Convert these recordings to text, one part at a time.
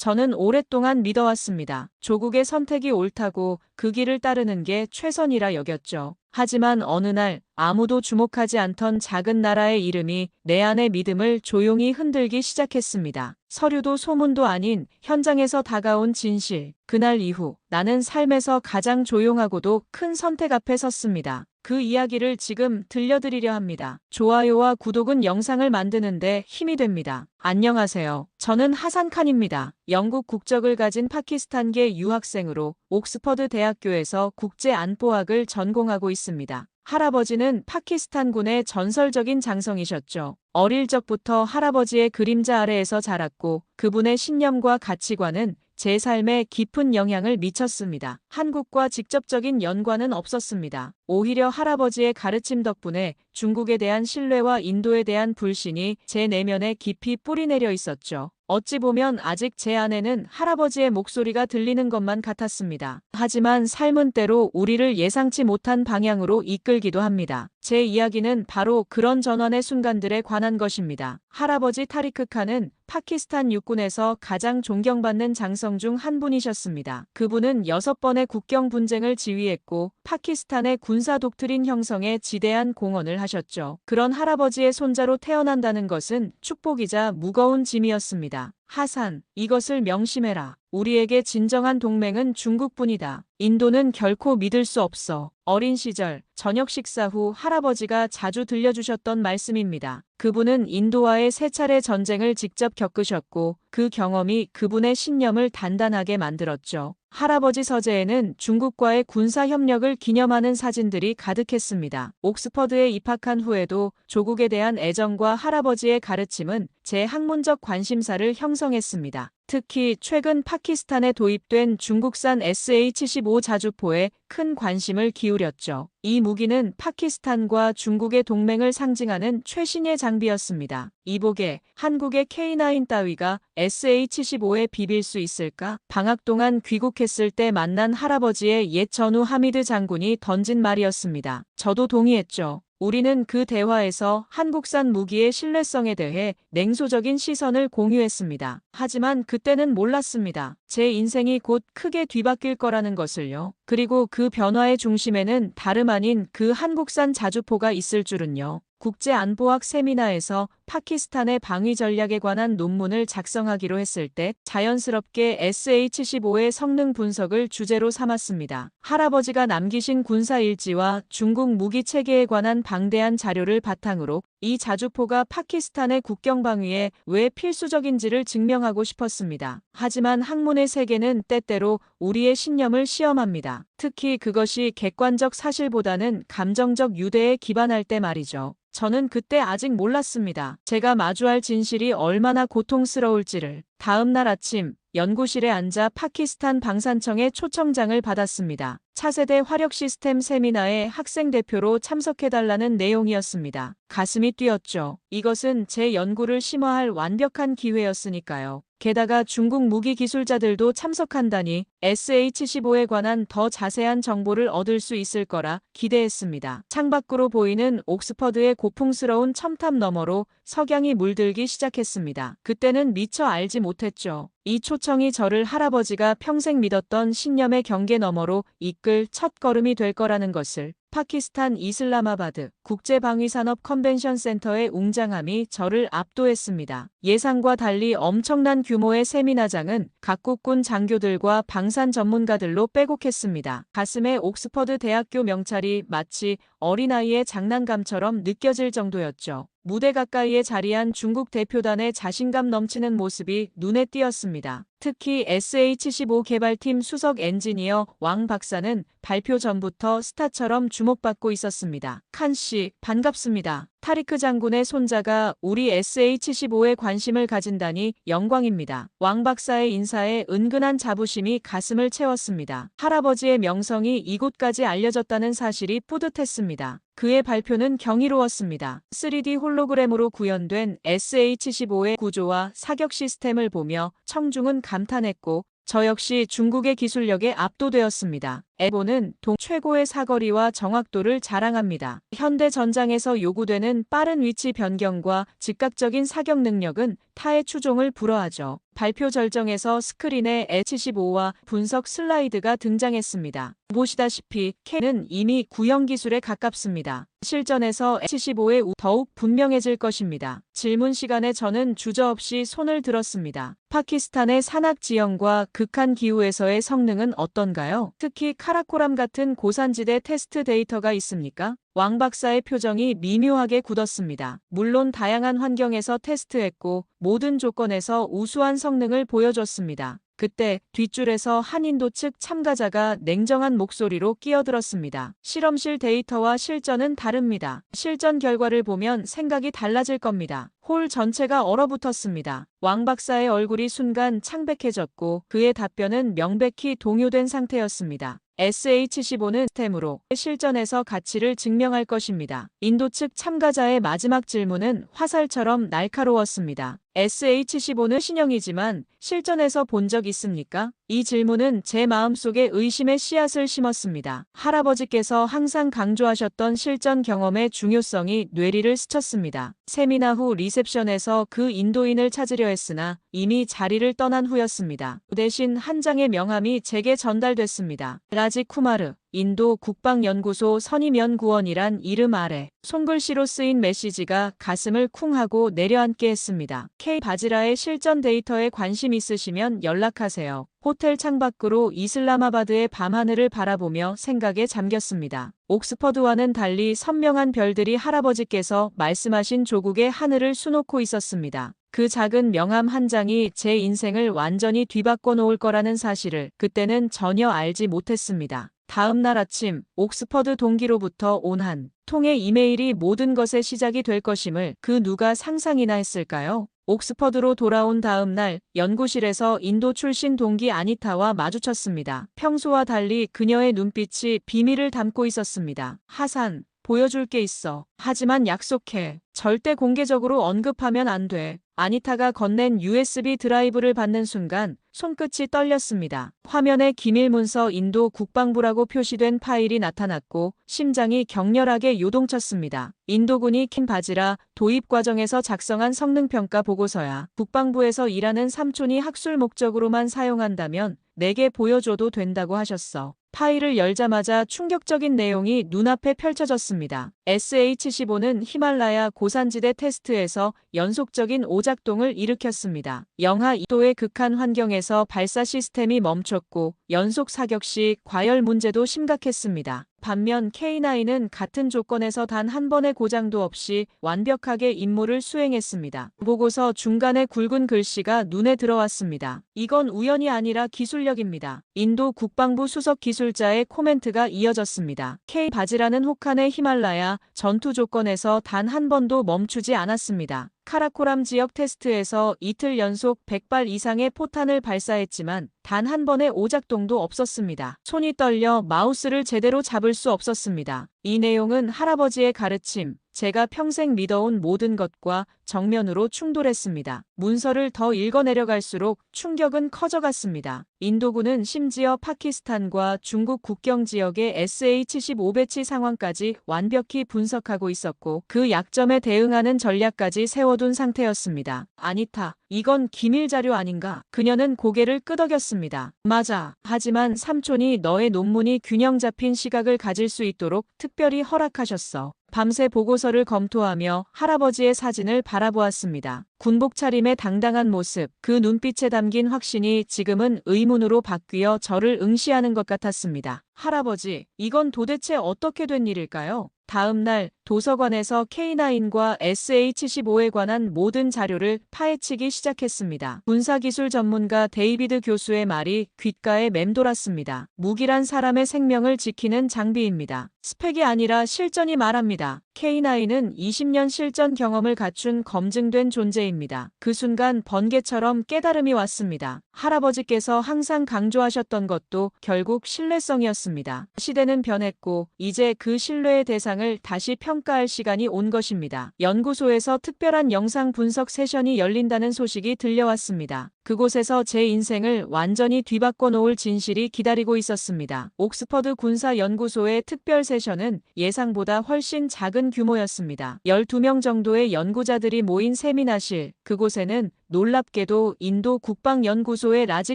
저는 오랫동안 믿어왔습니다. 조국의 선택이 옳다고 그 길을 따르는 게 최선이라 여겼죠. 하지만 어느 날 아무도 주목하지 않던 작은 나라의 이름이 내 안의 믿음을 조용히 흔들기 시작했습니다. 서류도 소문도 아닌 현장에서 다가온 진실. 그날 이후 나는 삶에서 가장 조용하고도 큰 선택 앞에 섰습니다. 그 이야기를 지금 들려드리려 합니다. 좋아요와 구독은 영상을 만드는데 힘이 됩니다. 안녕하세요. 저는 하산칸입니다. 영국 국적을 가진 파키스탄계 유학생으로 옥스퍼드 대학교에서 국제안보학을 전공하고 있습니다. 할아버지는 파키스탄군의 전설적인 장성이셨죠. 어릴 적부터 할아버지의 그림자 아래에서 자랐고 그분의 신념과 가치관은 제 삶에 깊은 영향을 미쳤습니다. 한국과 직접적인 연관은 없었습니다. 오히려 할아버지의 가르침 덕분에 중국에 대한 신뢰와 인도에 대한 불신이 제 내면에 깊이 뿌리내려 있었죠. 어찌 보면 아직 제 안에는 할아버지의 목소리가 들리는 것만 같았습니다. 하지만 삶은 때로 우리를 예상치 못한 방향으로 이끌기도 합니다. 제 이야기는 바로 그런 전환의 순간들에 관한 것입니다. 할아버지 타리크 칸은 파키스탄 육군에서 가장 존경받는 장성 중 한 분이셨습니다. 그분은 6번의 국경 분쟁을 지휘했고 파키스탄의 군사 독트린 형성에 지대한 공헌을 하셨죠. 그런 할아버지의 손자로 태어난다는 것은 축복이자 무거운 짐이었습니다. 하산, 이것을 명심해라. 우리에게 진정한 동맹은 중국뿐이다. 인도는 결코 믿을 수 없어. 어린 시절, 저녁 식사 후 할아버지가 자주 들려주셨던 말씀입니다. 그분은 인도와의 3차례 전쟁을 직접 겪으셨고 그 경험이 그분의 신념을 단단하게 만들었죠. 할아버지 서재에는 중국과의 군사 협력을 기념하는 사진들이 가득했습니다. 옥스퍼드에 입학한 후에도 조국에 대한 애정과 할아버지의 가르침은 제 학문적 관심사를 형성했습니다. 특히 최근 파키스탄에 도입된 중국산 SH-15 자주포에 큰 관심을 기울였죠. 이 무기는 파키스탄과 중국의 동맹을 상징하는 최신의 장비였습니다. 이보게, 한국의 K9 따위가 SH-15에 비빌 수 있을까? 방학 동안 귀국했을 때 만난 할아버지의 옛 전우 하미드 장군이 던진 말이었습니다. 저도 동의했죠. 우리는 그 대화에서 한국산 무기의 신뢰성에 대해 냉소적인 시선을 공유했습니다. 하지만 그때는 몰랐습니다. 제 인생이 곧 크게 뒤바뀔 거라는 것을요. 그리고 그 변화의 중심에는 다름 아닌 그 한국산 자주포가 있을 줄은요. 국제안보학 세미나에서 파키스탄의 방위 전략에 관한 논문을 작성하기로 했을 때 자연스럽게 SH-15의 성능 분석을 주제로 삼았습니다. 할아버지가 남기신 군사 일지와 중국 무기 체계에 관한 방대한 자료를 바탕으로 이 자주포가 파키스탄의 국경 방위에 왜 필수적인지를 증명하고 싶었습니다. 하지만 학문의 세계는 때때로 우리의 신념을 시험합니다. 특히 그것이 객관적 사실보다는 감정적 유대에 기반할 때 말이죠. 저는 그때 아직 몰랐습니다. 제가 마주할 진실이 얼마나 고통스러울지를. 다음 날 아침 연구실에 앉아 파키스탄 방산청의 초청장을 받았습니다. 차세대 화력 시스템 세미나에 학생 대표로 참석해달라는 내용이었습니다. 가슴이 뛰었죠. 이것은 제 연구를 심화할 완벽한 기회였으니까요. 게다가 중국 무기 기술자들도 참석한다니 SH-15에 관한 더 자세한 정보를 얻을 수 있을 거라 기대했습니다. 창밖으로 보이는 옥스퍼드의 고풍스러운 첨탑 너머로 석양이 물들기 시작했습니다. 그때는 미처 알지 못했죠. 이 초청이 저를 할아버지가 평생 믿었던 신념의 경계 너머로 이끌 첫 걸음이 될 거라는 것을. 파키스탄 이슬라마바드 국제방위산업 컨벤션 센터의 웅장함이 저를 압도했습니다. 예상과 달리 엄청난 규모의 세미나장은 각국군 장교들과 방산 전문가들로 빼곡했습니다. 가슴에 옥스퍼드 대학교 명찰이 마치 어린아이의 장난감처럼 느껴질 정도였죠. 무대 가까이에 자리한 중국 대표단의 자신감 넘치는 모습이 눈에 띄었습니다. 특히 SH-15 개발팀 수석 엔지니어 왕 박사는 발표 전부터 스타처럼 주목받고 있었습니다. 칸 씨, 반갑습니다. 타리크 장군의 손자가 우리 SH-15에 관심을 가진다니 영광입니다. 왕 박사의 인사에 은근한 자부심이 가슴을 채웠습니다. 할아버지의 명성이 이곳까지 알려졌다는 사실이 뿌듯했습니다. 그의 발표는 경이로웠습니다. 3D 홀로그램으로 구현된 SH-15의 구조와 사격 시스템을 보며 청중은 감탄했고 저 역시 중국의 기술력에 압도되었습니다. 에보는 동 최고의 사거리와 정확도를 자랑합니다. 현대 전장에서 요구되는 빠른 위치 변경과 즉각적인 사격 능력은 타의 추종을 불허하죠. 발표 절정에서 스크린에 H15와 분석 슬라이드가 등장했습니다. 보시다시피 K는 이미 구형 기술에 가깝습니다. 실전에서 H15의 더욱 분명해질 것입니다. 질문 시간에 저는 주저없이 손을 들었습니다. 파키스탄의 산악 지형과 극한 기후에서의 성능은 어떤가요? 특히 카라코람 같은 고산지대 테스트 데이터가 있습니까? 왕 박사의 표정이 미묘하게 굳었습니다. 물론 다양한 환경에서 테스트했고 모든 조건에서 우수한 성능을 보여줬습니다. 그때 뒷줄에서 한 인도 측 참가자가 냉정한 목소리로 끼어들었습니다. 실험실 데이터와 실전은 다릅니다. 실전 결과를 보면 생각이 달라질 겁니다. 홀 전체가 얼어붙었습니다. 왕 박사의 얼굴이 순간 창백해졌고 그의 답변은 명백히 동요된 상태였습니다. SH15는 시스템으로 실전에서 가치를 증명할 것입니다. 인도 측 참가자의 마지막 질문은 화살처럼 날카로웠습니다. SH15는 신형이지만 실전에서 본 적 있습니까? 이 질문은 제 마음속에 의심의 씨앗을 심었습니다. 할아버지께서 항상 강조하셨던 실전 경험의 중요성이 뇌리를 스쳤습니다. 세미나 후 리셉션에서 그 인도인을 찾으려 했으나 이미 자리를 떠난 후였습니다. 대신 한 장의 명함이 제게 전달됐습니다. 라지 쿠마르, 인도 국방연구소 선임연구원이란 이름 아래 손글씨로 쓰인 메시지가 가슴을 쿵 하고 내려앉게 했습니다. K 바지라의 실전 데이터에 관심 있으시면 연락하세요. 호텔 창밖으로 이슬라마바드의 밤하늘을 바라보며 생각에 잠겼습니다. 옥스퍼드와는 달리 선명한 별들이 할아버지께서 말씀하신 조국의 하늘을 수놓고 있었습니다. 그 작은 명함 한 장이 제 인생을 완전히 뒤바꿔 놓을 거라는 사실을 그때는 전혀 알지 못했습니다. 다음 날 아침 옥스퍼드 동기로부터 온 한 통의 이메일이 모든 것의 시작이 될 것임을 그 누가 상상이나 했을까요? 옥스퍼드로 돌아온 다음 날 연구실에서 인도 출신 동기 아니타와 마주쳤습니다. 평소와 달리 그녀의 눈빛이 비밀을 담고 있었습니다. 하산, 보여줄 게 있어. 하지만 약속해. 절대 공개적으로 언급하면 안 돼. 아니타가 건넨 USB 드라이브를 받는 순간 손끝이 떨렸습니다. 화면에 기밀 문서 인도 국방부라고 표시된 파일이 나타났고 심장이 격렬하게 요동쳤습니다. 인도군이 킨 바지라 도입 과정에서 작성한 성능평가 보고서야. 국방부에서 일하는 삼촌이 학술 목적으로만 사용한다면 내게 보여줘도 된다고 하셨어. 파일을 열자마자 충격적인 내용이 눈앞에 펼쳐졌습니다. SH15는 히말라야 고산지대 테스트에서 연속적인 오작동을 일으켰습니다. 영하 2도의 극한 환경에서 발사 시스템이 멈췄고 연속 사격 시 과열 문제도 심각했습니다. 반면 K9은 같은 조건에서 단 한 번의 고장도 없이 완벽하게 임무를 수행했습니다. 보고서 중간에 굵은 글씨가 눈에 들어왔습니다. 이건 우연이 아니라 기술력입니다. 인도 국방부 수석 기술자의 코멘트가 이어졌습니다. K 바지라는 혹한의 히말라야 전투 조건에서 단 한 번도 멈추지 않았습니다. 카라코람 지역 테스트에서 이틀 연속 100발 이상의 포탄을 발사했지만 단 한 번의 오작동도 없었습니다. 손이 떨려 마우스를 제대로 잡을 수 없었습니다. 이 내용은 할아버지의 가르침, 제가 평생 믿어온 모든 것과 정면으로 충돌했습니다. 문서를 더 읽어내려갈수록 충격은 커져갔습니다. 인도군은 심지어 파키스탄과 중국 국경 지역의 SH-15 배치 상황까지 완벽히 분석하고 있었고 그 약점에 대응하는 전략까지 세워둔 상태였습니다. 아니타, 이건 기밀 자료 아닌가? 그녀는 고개를 끄덕였습니다. 맞아. 하지만 삼촌이 너의 논문이 균형 잡힌 시각을 가질 수 있도록 특별히 허락하셨어. 밤새 보고서를 검토하며 할아버지의 사진을 바라보았습니다. 군복 차림의 당당한 모습, 그 눈빛에 담긴 확신이 지금은 의문으로 바뀌어 저를 응시하는 것 같았습니다. 할아버지, 이건 도대체 어떻게 된 일일까요? 다음 날 도서관에서 K9과 SH-15에 관한 모든 자료를 파헤치기 시작했습니다. 군사기술 전문가 데이비드 교수의 말이 귓가에 맴돌았습니다. 무기란 사람의 생명을 지키는 장비입니다. 스펙이 아니라 실전이 말합니다. K9은 20년 실전 경험을 갖춘 검증된 존재입니다. 그 순간 번개처럼 깨달음이 왔습니다. 할아버지께서 항상 강조하셨던 것도 결국 신뢰성이었습니다. 시대는 변했고 이제 그 신뢰의 대상을 다시 평가할 시간이 온 것입니다. 연구소에서 특별한 영상 분석 세션이 열린다는 소식이 들려왔습니다. 그곳에서 제 인생을 완전히 뒤바꿔 놓을 진실이 기다리고 있었습니다. 옥스퍼드 군사연구소의 특별 세션은 예상보다 훨씬 작은 규모였습니다. 12명 정도의 연구자들이 모인 세미나실, 그곳에는 놀랍게도 인도 국방연구소의 라지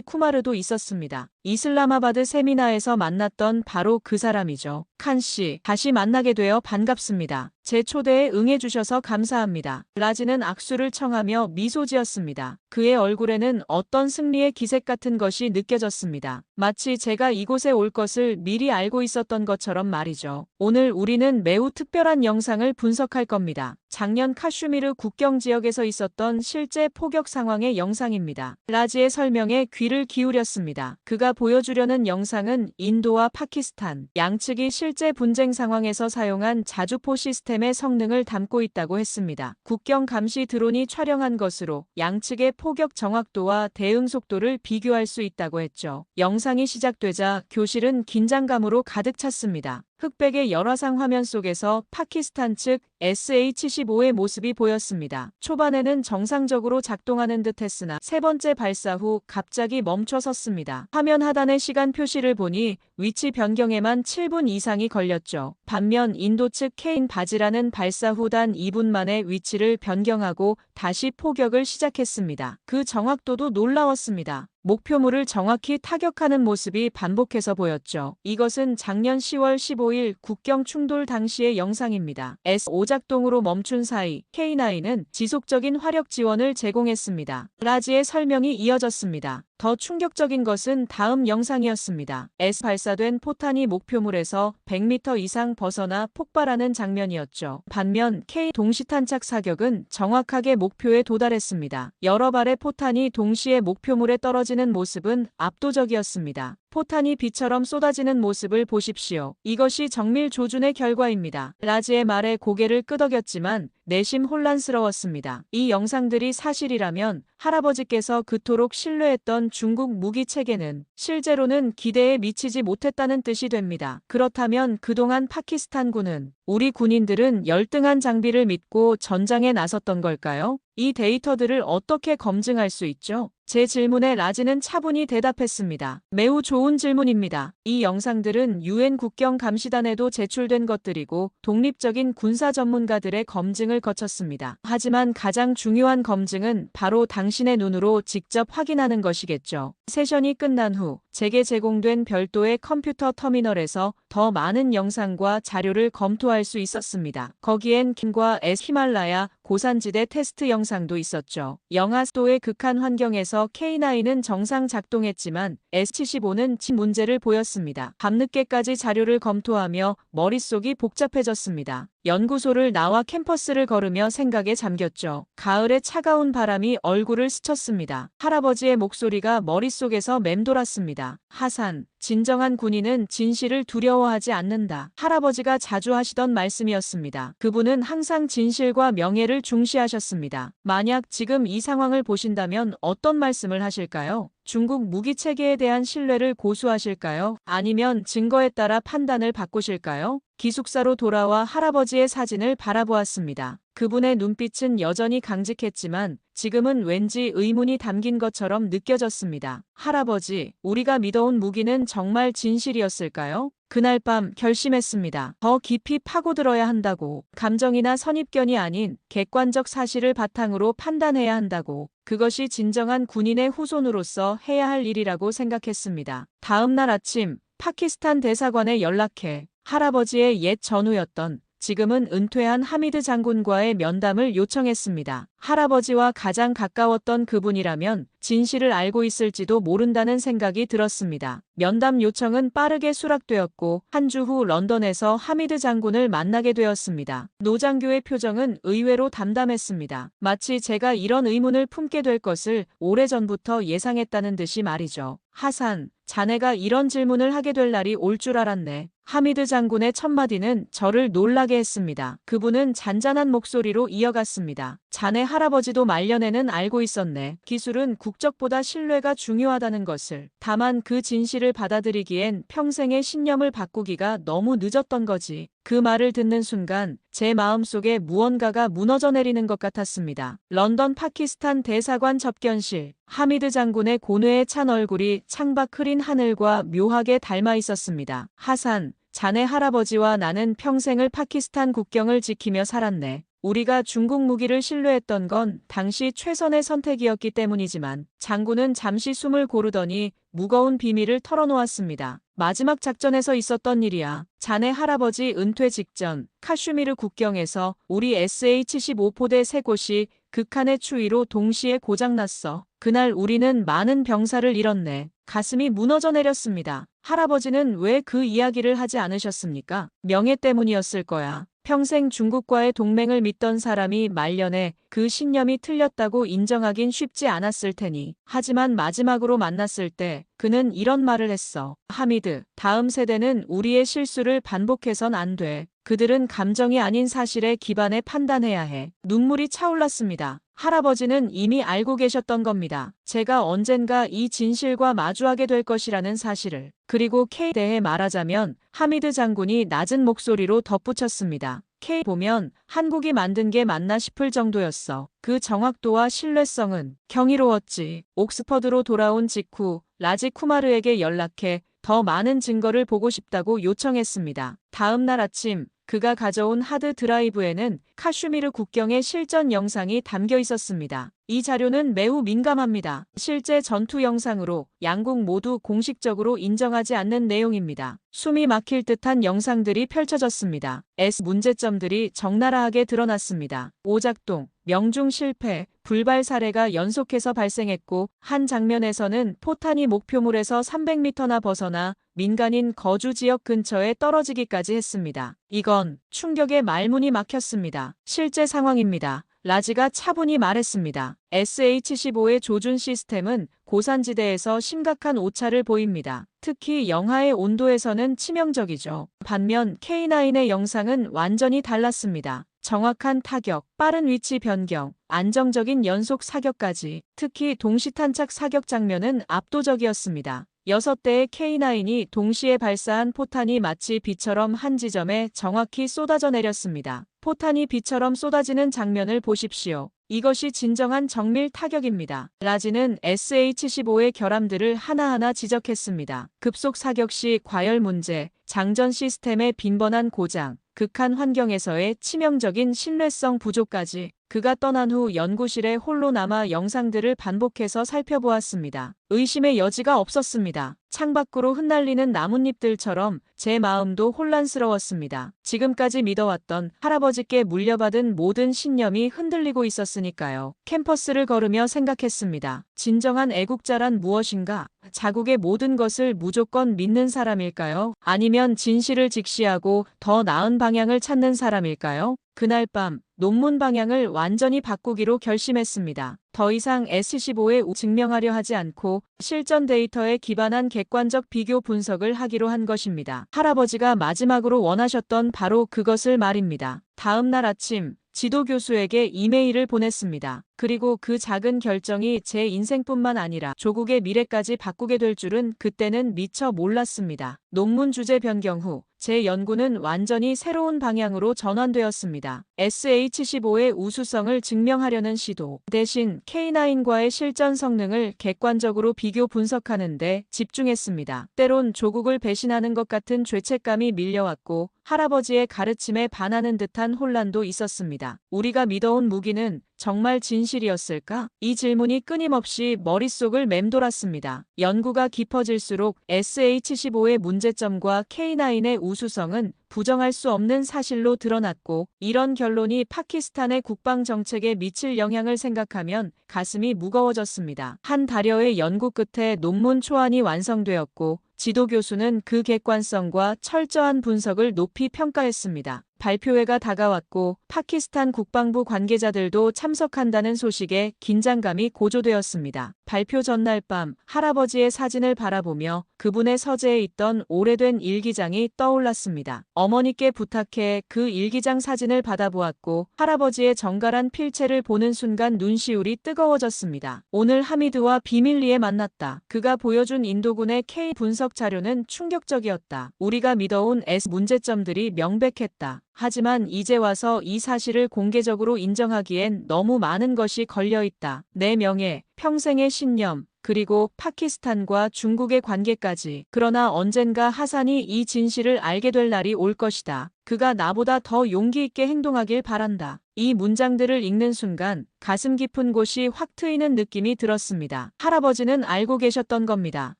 쿠마르도 있었습니다. 이슬라마바드 세미나에서 만났던 바로 그 사람이죠. 칸 씨, 다시 만나게 되어 반갑습니다. 제 초대에 응해주셔서 감사합니다. 라지는 악수를 청하며 미소 지었습니다. 그의 얼굴에는 어떤 승리의 기색 같은 것이 느껴졌습니다. 마치 제가 이곳에 올 것을 미리 알고 있었던 것처럼 말이죠. 오늘 우리는 매우 특별한 영상을 분석할 겁니다. 작년 카슈미르 국경 지역에서 있었던 실제 포격 상황의 영상입니다. 라지의 설명에 귀를 기울였습니다. 그가 보여주려는 영상은 인도와 파키스탄 양측이 실제 분쟁 상황에서 사용한 자주포 시스템의 성능을 담고 있다고 했습니다. 국경 감시 드론이 촬영한 것으로 양측의 포격 정확도와 대응 속도를 비교할 수 있다고 했죠. 영상이 시작되자 교실은 긴장감으로 가득 찼습니다. 흑백의 열화상 화면 속에서 파키스탄 측 SH-15의 모습이 보였습니다. 초반에는 정상적으로 작동하는 듯 했으나 세 번째 발사 후 갑자기 멈춰 섰습니다. 화면 하단의 시간 표시를 보니 위치 변경에만 7분 이상이 걸렸죠. 반면 인도 측 케인 바지라는 발사 후 단 2분 만에 위치를 변경하고 다시 포격을 시작했습니다. 그 정확도도 놀라웠습니다. 목표물을 정확히 타격하는 모습이 반복해서 보였죠. 이것은 작년 10월 15일 국경 충돌 당시의 영상입니다. S5 작동으로 멈춘 사이 K9은 지속적인 화력 지원을 제공했습니다. 라지의 설명이 이어졌습니다. 더 충격적인 것은 다음 영상이었습니다. S 발사된 포탄이 목표물에서 100m 이상 벗어나 폭발하는 장면이었죠. 반면 K 동시탄착 사격은 정확하게 목표에 도달했습니다. 여러 발의 포탄이 동시에 목표물에 떨어지는 모습은 압도적이었습니다. 포탄이 비처럼 쏟아지는 모습을 보십시오. 이것이 정밀 조준의 결과입니다. 라지의 말에 고개를 끄덕였지만 내심 혼란스러웠습니다. 이 영상들이 사실이라면 할아버지께서 그토록 신뢰했던 중국 무기 체계는 실제로는 기대에 미치지 못했다는 뜻이 됩니다. 그렇다면 그동안 파키스탄군은 우리 군인들은 열등한 장비를 믿고 전장에 나섰던 걸까요? 이 데이터들을 어떻게 검증할 수 있죠? 제 질문에 라지는 차분히 대답했습니다. 매우 좋은 질문입니다. 이 영상들은 UN 국경감시단에도 제출된 것들이고 독립적인 군사 전문가들의 검증을 거쳤습니다. 하지만 가장 중요한 검증은 바로 당신의 눈으로 직접 확인하는 것이겠죠. 세션이 끝난 후 제게 제공된 별도의 컴퓨터 터미널에서 더 많은 영상과 자료를 검토할 수 있었습니다. 거기엔 킴과 S 히말라야 고산지대 테스트 영상도 있었죠. 영하도의 극한 환경에서 K9은 정상 작동했지만 S75는 문제를 보였습니다. 밤늦게까지 자료를 검토하며 머릿속이 복잡해졌습니다. 연구소를 나와 캠퍼스를 걸으며 생각에 잠겼죠. 가을의 차가운 바람이 얼굴을 스쳤습니다. 할아버지의 목소리가 머릿속에서 맴돌았습니다. 하산, 진정한 군인은 진실을 두려워하지 않는다. 할아버지가 자주 하시던 말씀이었습니다. 그분은 항상 진실과 명예를 중시하셨습니다. 만약 지금 이 상황을 보신다면 어떤 말씀을 하실까요? 중국 무기 체계에 대한 신뢰를 고수하실까요? 아니면 증거에 따라 판단을 바꾸실까요? 기숙사로 돌아와 할아버지의 사진을 바라보았습니다. 그분의 눈빛은 여전히 강직했지만 지금은 왠지 의문이 담긴 것처럼 느껴졌습니다. 할아버지, 우리가 믿어온 무기는 정말 진실이었을까요? 그날 밤 결심했습니다. 더 깊이 파고들어야 한다고. 감정이나 선입견이 아닌 객관적 사실을 바탕으로 판단해야 한다고. 그것이 진정한 군인의 후손으로서 해야 할 일이라고 생각했습니다. 다음 날 아침 파키스탄 대사관에 연락해 할아버지의 옛 전우였던 지금은 은퇴한 하미드 장군과의 면담을 요청했습니다. 할아버지와 가장 가까웠던 그분이라면 진실을 알고 있을지도 모른다는 생각이 들었습니다. 면담 요청은 빠르게 수락되었고 한 주 후 런던에서 하미드 장군을 만나게 되었습니다. 노장교의 표정은 의외로 담담했습니다. 마치 제가 이런 의문을 품게 될 것을 오래전부터 예상했다는 듯이 말이죠. 하산, 자네가 이런 질문을 하게 될 날이 올 줄 알았네. 하미드 장군의 첫마디는 저를 놀라게 했습니다. 그분은 잔잔한 목소리로 이어갔습니다. 자네 할아버지도 말년에는 알고 있었네. 기술은 목적보다 신뢰가 중요하다는 것을. 다만 그 진실을 받아들이기엔 평생의 신념을 바꾸기가 너무 늦었던 거지. 그 말을 듣는 순간 제 마음속에 무언가가 무너져 내리는 것 같았습니다. 런던 파키스탄 대사관 접견실. 하미드 장군의 고뇌에 찬 얼굴이 창밖 흐린 하늘과 묘하게 닮아 있었습니다. 하산, 자네 할아버지와 나는 평생을 파키스탄 국경을 지키며 살았네. 우리가 중국 무기를 신뢰했던 건 당시 최선의 선택이었기 때문이지만 장군은 잠시 숨을 고르더니 무거운 비밀을 털어놓았습니다. 마지막 작전에서 있었던 일이야. 자네 할아버지 은퇴 직전 카슈미르 국경에서 우리 SH-15포대 3곳이 극한의 추위로 동시에 고장났어. 그날 우리는 많은 병사를 잃었네. 가슴이 무너져 내렸습니다. 할아버지는 왜 그 이야기를 하지 않으셨습니까? 명예 때문이었을 거야. 평생 중국과의 동맹을 믿던 사람이 말년에 그 신념이 틀렸다고 인정하긴 쉽지 않았을 테니. 하지만 마지막으로 만났을 때 그는 이런 말을 했어. 하미드, 다음 세대는 우리의 실수를 반복해선 안 돼. 그들은 감정이 아닌 사실에 기반해 판단해야 해. 눈물이 차올랐습니다. 할아버지는 이미 알고 계셨던 겁니다. 제가 언젠가 이 진실과 마주하게 될 것이라는 사실을. 그리고 K에 대해 말하자면 하미드 장군이 낮은 목소리로 덧붙였습니다. K 보면 한국이 만든 게 맞나 싶을 정도였어. 그 정확도와 신뢰성은 경이로웠지. 옥스퍼드로 돌아온 직후 라지 쿠마르에게 연락해 더 많은 증거를 보고 싶다고 요청했습니다. 다음 날 아침 그가 가져온 하드 드라이브에는 카슈미르 국경의 실전 영상이 담겨 있었습니다. 이 자료는 매우 민감합니다. 실제 전투 영상으로 양국 모두 공식적으로 인정하지 않는 내용입니다. 숨이 막힐 듯한 영상들이 펼쳐졌습니다. 문제점들이 적나라하게 드러났습니다. 오작동, 명중 실패, 불발 사례가 연속해서 발생했고 한 장면에서는 포탄이 목표물에서 300m나 벗어나 민간인 거주 지역 근처에 떨어지기까지 했습니다. 이건 충격의 말문이 막혔습니다. 실제 상황입니다. 라지가 차분히 말했습니다. SH-15의 조준 시스템은 고산지대에서 심각한 오차를 보입니다. 특히 영하의 온도에서는 치명적이죠. 반면 K9의 영상은 완전히 달랐습니다. 정확한 타격, 빠른 위치 변경, 안정적인 연속 사격까지. 특히 동시탄착 사격 장면은 압도적이었습니다. 6대의 K9이 동시에 발사한 포탄이 마치 비처럼 한 지점에 정확히 쏟아져 내렸습니다. 포탄이 비처럼 쏟아지는 장면을 보십시오. 이것이 진정한 정밀 타격입니다. 라지는 SH-15의 결함들을 하나하나 지적했습니다. 급속 사격 시 과열 문제, 장전 시스템의 빈번한 고장, 극한 환경에서의 치명적인 신뢰성 부족까지. 그가 떠난 후 연구실에 홀로 남아 영상들을 반복해서 살펴보았습니다. 의심의 여지가 없었습니다. 창밖으로 흩날리는 나뭇잎들처럼 제 마음도 혼란스러웠습니다. 지금까지 믿어왔던 할아버지께 물려받은 모든 신념이 흔들리고 있었으니까요. 캠퍼스를 걸으며 생각했습니다. 진정한 애국자란 무엇인가? 자국의 모든 것을 무조건 믿는 사람일까요? 아니면 진실을 직시하고 더 나은 방향을 찾는 사람일까요? 그날 밤 논문 방향을 완전히 바꾸기로 결심했습니다. 더 이상 S15에 증명하려 하지 않고 실전 데이터에 기반한 객관적 비교 분석을 하기로 한 것입니다. 할아버지가 마지막으로 원하셨던 바로 그것을 말입니다. 다음 날 아침 지도 교수에게 이메일을 보냈습니다. 그리고 그 작은 결정이 제 인생뿐만 아니라 조국의 미래까지 바꾸게 될 줄은 그때는 미처 몰랐습니다. 논문 주제 변경 후 제 연구는 완전히 새로운 방향으로 전환되었습니다. SH-15의 우수성을 증명하려는 시도 대신 K9과의 실전 성능을 객관적으로 비교 분석하는 데 집중했습니다. 때론 조국을 배신하는 것 같은 죄책감이 밀려왔고 할아버지의 가르침에 반하는 듯한 혼란도 있었습니다. 우리가 믿어온 무기는 정말 진실이었을까? 이 질문이 끊임없이 머릿속을 맴돌았습니다. 연구가 깊어질수록 SH-15의 문제점과 K9의 우수성은 부정할 수 없는 사실로 드러났고 이런 결론이 파키스탄의 국방 정책에 미칠 영향을 생각하면 가슴이 무거워졌습니다. 한 달여의 연구 끝에 논문 초안이 완성되었고 지도 교수는 그 객관성과 철저한 분석을 높이 평가했습니다. 발표회가 다가왔고 파키스탄 국방부 관계자들도 참석한다는 소식에 긴장감이 고조되었습니다. 발표 전날 밤 할아버지의 사진을 바라보며 그분의 서재에 있던 오래된 일기장이 떠올랐습니다. 어머니께 부탁해 그 일기장 사진을 받아보았고 할아버지의 정갈한 필체를 보는 순간 눈시울이 뜨거워졌습니다. 오늘 하미드와 비밀리에 만났다. 그가 보여준 인도군의 K 분석 자료는 충격적이었다. 우리가 믿어온 S 문제점들이 명백했다. 하지만 이제 와서 이 사실을 공개적으로 인정하기엔 너무 많은 것이 걸려있다. 내 명예, 평생의 신념, 그리고 파키스탄과 중국의 관계까지. 그러나 언젠가 하산이 이 진실을 알게 될 날이 올 것이다. 그가 나보다 더 용기 있게 행동하길 바란다. 이 문장들을 읽는 순간 가슴 깊은 곳이 확 트이는 느낌이 들었습니다. 할아버지는 알고 계셨던 겁니다.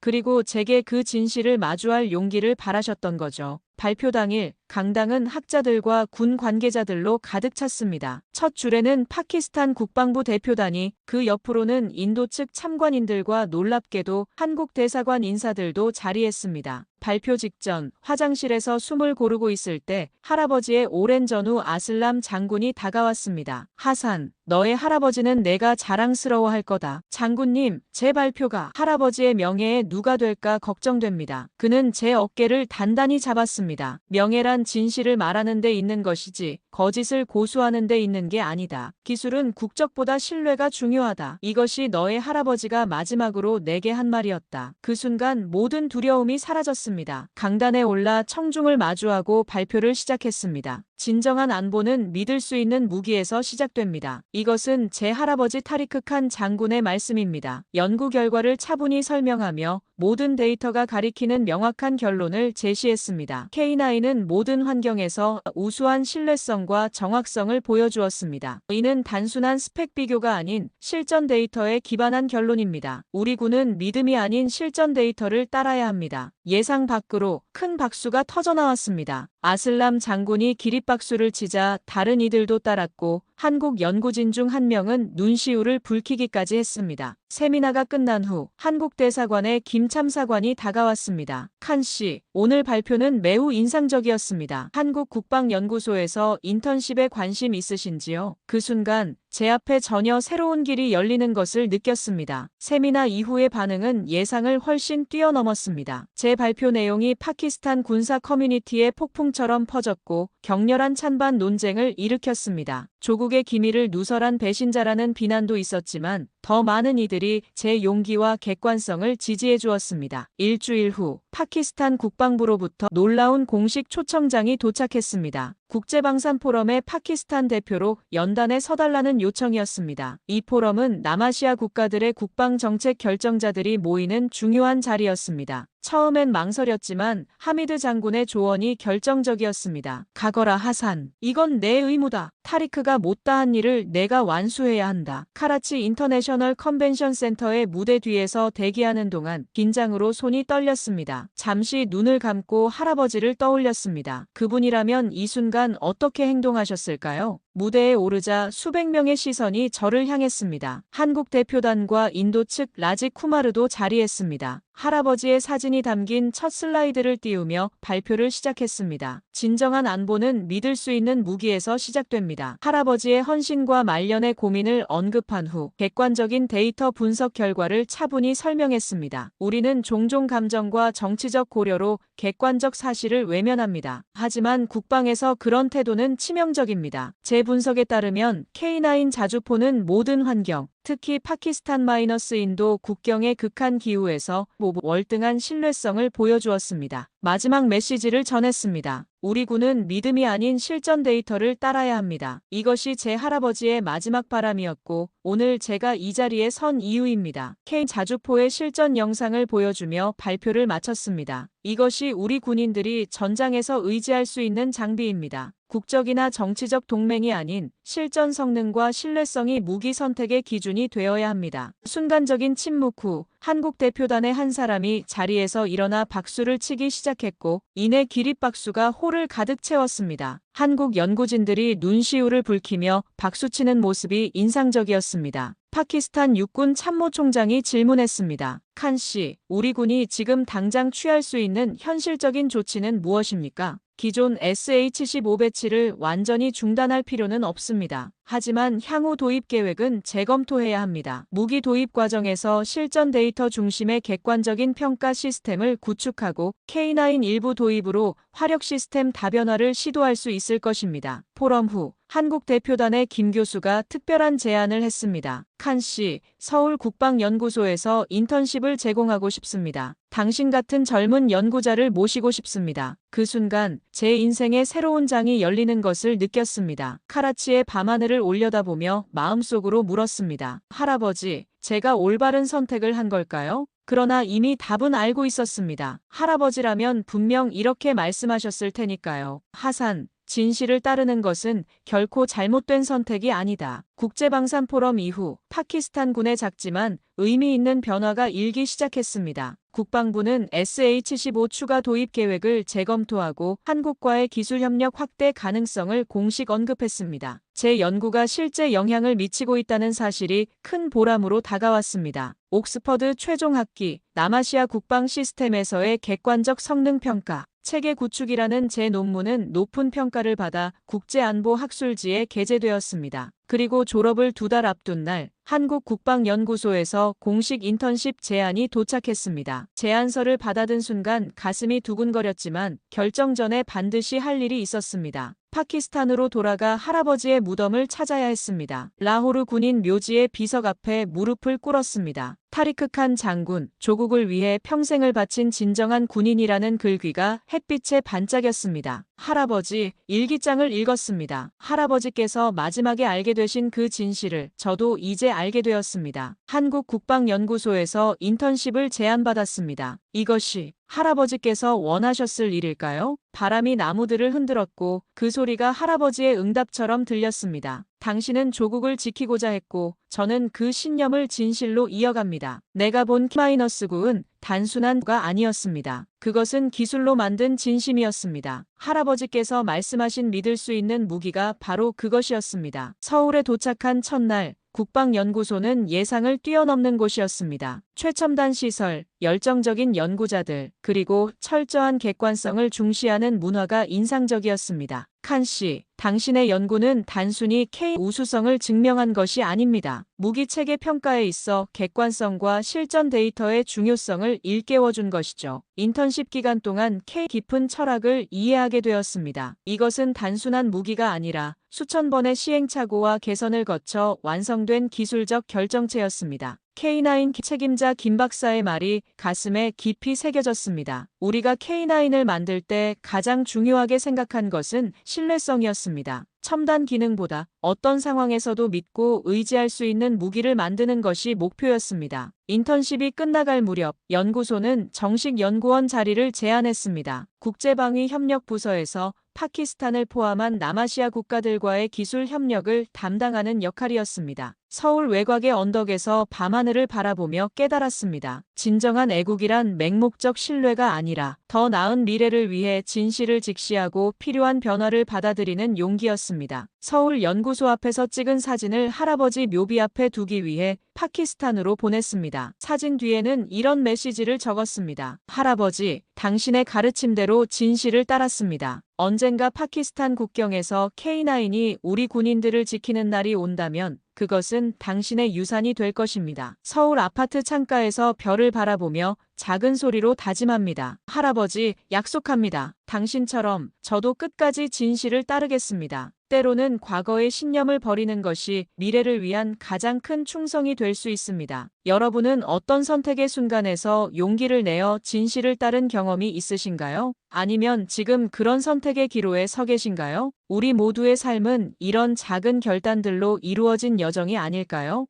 그리고 제게 그 진실을 마주할 용기를 바라셨던 거죠. 발표 당일 강당은 학자들과 군 관계자들로 가득 찼습니다. 첫 줄에는 파키스탄 국방부 대표단이, 그 옆으로는 인도 측 참관인들과 놀랍게도 한국 대사관 인사들도 자리했습니다. 발표 직전 화장실에서 숨을 고르고 있을 때 할아버지의 오랜 전후 아슬람 장군이 다가왔습니다. 하산, 너의 할아버지는 내가 자랑스러워할 거다. 장군님, 제 발표가 할아버지의 명예에 누가 될까 걱정됩니다. 그는 제 어깨를 단단히 잡았습니다. 명예란 진실을 말하는 데 있는 것이지 거짓을 고수하는 데 있는 게 아니다. 기술은 국적보다 신뢰가 중요하다. 이것이 너의 할아버지가 마지막으로 내게 한 말이었다. 그 순간 모든 두려움이 사라졌습니다. 강단에 올라 청중을 마주하고 발표를 시작했습니다. 진정한 안보는 믿을 수 있는 무기에서 시작됩니다. 이것은 제 할아버지 타리크 칸 장군의 말씀입니다. 연구 결과를 차분히 설명하며 모든 데이터가 가리키는 명확한 결론을 제시했습니다. K9은 모든 환경에서 우수한 신뢰성과 정확성을 보여주었습니다. 이는 단순한 스펙 비교가 아닌 실전 데이터에 기반한 결론입니다. 우리 군은 믿음이 아닌 실전 데이터를 따라야 합니다. 예상 밖으로 큰 박수가 터져나왔습니다. 아슬람 장군이 기립박수를 치자 다른 이들도 따랐고 한국 연구진 중 한 명은 눈시울을 붉히기까지 했습니다. 세미나가 끝난 후 한국 대사관에 김 참사관이 다가왔습니다. 칸 씨, 오늘 발표는 매우 인상적이었습니다. 한국 국방연구소에서 인턴십에 관심 있으신지요? 그 순간 제 앞에 전혀 새로운 길이 열리는 것을 느꼈습니다. 세미나 이후의 반응은 예상을 훨씬 뛰어넘었습니다. 제 발표 내용이 파키스탄 군사 커뮤니티에 폭풍처럼 퍼졌고 격렬한 찬반 논쟁을 일으켰습니다. 조국의 기밀을 누설한 배신자라는 비난도 있었지만 더 많은 이들이 제 용기와 객관성을 지지해 주었습니다. 일주일 후 파키스탄 국방부로부터 놀라운 공식 초청장이 도착했습니다. 국제방산 포럼의 파키스탄 대표로 연단에 서달라는 요청이었습니다. 이 포럼은 남아시아 국가들의 국방정책 결정자들이 모이는 중요한 자리였습니다. 처음엔 망설였지만 하미드 장군의 조언이 결정적이었습니다. 가거라 하산. 이건 내 의무다. 타리크가 못다한 일을 내가 완수해야 한다. 카라치 인터내셔널 컨벤션 센터의 무대 뒤에서 대기하는 동안 긴장으로 손이 떨렸습니다. 잠시 눈을 감고 할아버지를 떠올렸습니다. 그분이라면 이 순간 어떻게 행동하셨을까요? 무대에 오르자 수백 명의 시선이 저를 향했습니다. 한국 대표단과 인도 측 라지 쿠마르도 자리했습니다. 할아버지의 사진이 담긴 첫 슬라이드를 띄우며 발표를 시작했습니다. 진정한 안보는 믿을 수 있는 무기에서 시작됩니다. 할아버지의 헌신과 말년의 고민을 언급한 후 객관적인 데이터 분석 결과를 차분히 설명했습니다. 우리는 종종 감정과 정치적 고려로 객관적 사실을 외면합니다. 하지만 국방에서 그런 태도는 치명적입니다. 제 분석에 따르면 K9 자주포는 모든 환경, 특히 파키스탄-인도 국경의 극한 기후에서 월등한 신뢰성을 보여주었습니다. 마지막 메시지를 전했습니다. 우리 군은 믿음이 아닌 실전 데이터를 따라야 합니다. 이것이 제 할아버지의 마지막 바람이었고 오늘 제가 이 자리에 선 이유입니다. K 자주포의 실전 영상을 보여주며 발표를 마쳤습니다. 이것이 우리 군인들이 전장에서 의지할 수 있는 장비입니다. 국적이나 정치적 동맹이 아닌 실전 성능과 신뢰성이 무기 선택의 기준이 되어야 합니다. 순간적인 침묵 후 한국 대표단의 한 사람이 자리에서 일어나 박수를 치기 시작했고 이내 기립박수가 홀을 가득 채웠습니다. 한국 연구진들이 눈시울을 붉히며 박수치는 모습이 인상적이었습니다. 파키스탄 육군 참모총장이 질문했습니다. 칸 씨, 우리 군이 지금 당장 취할 수 있는 현실적인 조치는 무엇입니까? 기존 SH-15 배치를 완전히 중단할 필요는 없습니다. 하지만 향후 도입 계획은 재검토해야 합니다. 무기 도입 과정에서 실전 데이터 중심의 객관적인 평가 시스템을 구축하고 K9 일부 도입으로 화력 시스템 다변화를 시도할 수 있을 것입니다. 포럼 후 한국 대표단의 김 교수가 특별한 제안을 했습니다. 칸 씨, 서울국방연구소에서 인턴십을 제공하고 싶습니다. 당신 같은 젊은 연구자를 모시고 싶습니다. 그 순간 제 인생의 새로운 장이 열리는 것을 느꼈습니다. 카라치의 밤하늘을 올려다보며 마음속으로 물었습니다. 할아버지, 제가 올바른 선택을 한 걸까요? 그러나 이미 답은 알고 있었습니다. 할아버지라면 분명 이렇게 말씀하셨을 테니까요. 하산, 진실을 따르는 것은 결코 잘못된 선택이 아니다. 국제방산 포럼 이후 파키스탄군의 작지만 의미 있는 변화가 일기 시작했습니다. 국방부는 SH-15 추가 도입 계획을 재검토하고 한국과의 기술협력 확대 가능성을 공식 언급했습니다. 제 연구가 실제 영향을 미치고 있다는 사실이 큰 보람으로 다가왔습니다. 옥스퍼드 최종 학기 남아시아 국방 시스템에서의 객관적 성능 평가 체계 구축이라는 제 논문은 높은 평가를 받아 국제안보학술지에 게재되었습니다. 그리고 졸업을 2달 앞둔 날 한국국방연구소에서 공식 인턴십 제안이 도착했습니다. 제안서를 받아든 순간 가슴이 두근거렸지만 결정 전에 반드시 할 일이 있었습니다. 파키스탄으로 돌아가 할아버지의 무덤을 찾아야 했습니다. 라호르 군인 묘지의 비석 앞에 무릎을 꿇었습니다. 타리크 칸 장군, 조국을 위해 평생을 바친 진정한 군인이라는 글귀가 햇빛에 반짝였습니다. 할아버지, 일기장을 읽었습니다. 할아버지께서 마지막에 알게 되신 그 진실을 저도 이제 알게 되었습니다. 한국국방연구소에서 인턴십을 제안받았습니다. 이것이 할아버지께서 원하셨을 일일까요? 바람이 나무들을 흔들었고 그 소리가 할아버지의 응답처럼 들렸습니다. 당신은 조국을 지키고자 했고 저는 그 신념을 진실로 이어갑니다. 내가 본 K-9은 단순한 가 아니었습니다. 그것은 기술로 만든 진심이었습니다. 할아버지께서 말씀하신 믿을 수 있는 무기가 바로 그것이었습니다. 서울에 도착한 첫날 국방연구소는 예상을 뛰어넘는 곳이었습니다. 최첨단 시설, 열정적인 연구자들, 그리고 철저한 객관성을 중시하는 문화가 인상적이었습니다. 칸 씨, 당신의 연구는 단순히 K 우수성을 증명한 것이 아닙니다. 무기체계 평가에 있어 객관성과 실전 데이터의 중요성을 일깨워준 것이죠. 인턴십 기간 동안 K 깊은 철학을 이해하게 되었습니다. 이것은 단순한 무기가 아니라 수천 번의 시행착오와 개선을 거쳐 완성된 기술적 결정체였습니다. K9 책임자 김 박사의 말이 가슴에 깊이 새겨졌습니다. 우리가 K9을 만들 때 가장 중요하게 생각한 것은 신뢰성이었습니다. 첨단 기능보다 어떤 상황에서도 믿고 의지할 수 있는 무기를 만드는 것이 목표였습니다. 인턴십이 끝나갈 무렵 연구소는 정식 연구원 자리를 제안했습니다. 국제방위협력부서에서 파키스탄을 포함한 남아시아 국가들과의 기술 협력을 담당하는 역할이었습니다. 서울 외곽의 언덕에서 밤하늘을 바라보며 깨달았습니다. 진정한 애국이란 맹목적 신뢰가 아니라 더 나은 미래를 위해 진실을 직시하고 필요한 변화를 받아들이는 용기였습니다. 서울 연구소 앞에서 찍은 사진을 할아버지 묘비 앞에 두기 위해 파키스탄으로 보냈습니다. 사진 뒤에는 이런 메시지를 적었습니다. 할아버지, 당신의 가르침대로 진실을 따랐습니다. 언젠가 파키스탄 국경에서 K9이 우리 군인들을 지키는 날이 온다면 그것은 당신의 유산이 될 것입니다. 서울 아파트 창가에서 별을 바라보며 작은 소리로 다짐합니다. 할아버지, 약속합니다. 당신처럼 저도 끝까지 진실을 따르겠습니다. 때로는 과거의 신념을 버리는 것이 미래를 위한 가장 큰 충성이 될 수 있습니다. 여러분은 어떤 선택의 순간에서 용기를 내어 진실을 따른 경험이 있으신가요? 아니면 지금 그런 선택의 기로에 서 계신가요? 우리 모두의 삶은 이런 작은 결단들로 이루어진 여정이 아닐까요?